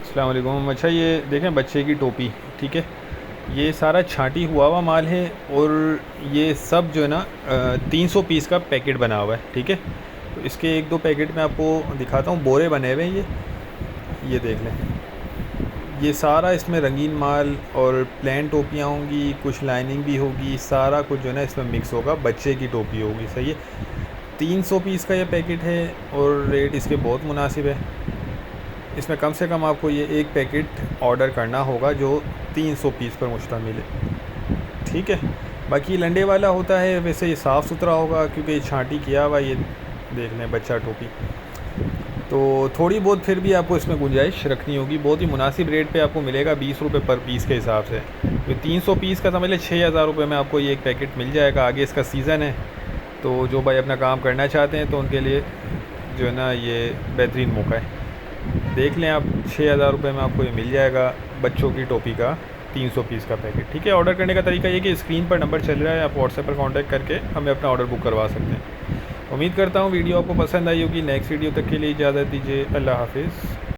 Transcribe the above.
अस्सलाम वालेकुम। अच्छा ये देखें बच्चे की टोपी, ठीक है। ये सारा छांटी हुआ हुआ माल है और ये सब जो है ना 300 पीस का पैकेट बना हुआ है, ठीक है। तो इसके एक दो पैकेट मैं आपको दिखाता हूँ, बोरे बने हुए हैं ये देख लें। ये सारा इसमें रंगीन माल और प्लेन टोपियाँ होंगी, कुछ लाइनिंग भी होगी, सारा कुछ जो है ना इसमें मिक्स होगा, बच्चे की टोपी होगी, सही है। 300 पीस का ये पैकेट है और रेट इसके बहुत मुनासिब है। इसमें कम से कम आपको ये एक पैकेट ऑर्डर करना होगा जो 300 पीस पर मुश्तमिल है, ठीक है। बाकी लंडे वाला होता है, वैसे ये साफ़ सुथरा होगा क्योंकि ये छांटी किया हुआ, ये देख लें बच्चा टोपी। तो थोड़ी बहुत फिर भी आपको इसमें गुंजाइश रखनी होगी, बहुत ही मुनासिब रेट पे आपको मिलेगा, 20 रुपये पर पीस के हिसाब से। तो 300 पीस का समझ लें 6000 रुपये में आपको ये एक पैकेट मिल जाएगा। आगे इसका सीज़न है, तो जो भाई अपना काम करना चाहते हैं तो उनके लिए जो है ना ये बेहतरीन मौका है। देख लें आप, 6000 रुपये में आपको ये मिल जाएगा बच्चों की टोपी का 300 पीस का पैकेट, ठीक है। ऑर्डर करने का तरीका ये कि स्क्रीन पर नंबर चल रहा है, आप व्हाट्सएप पर कांटेक्ट करके हमें अपना ऑर्डर बुक करवा सकते हैं। उम्मीद करता हूँ वीडियो आपको पसंद आई होगी। नेक्स्ट वीडियो तक के लिए इजाज़त दीजिए। अल्लाह हाफिज़।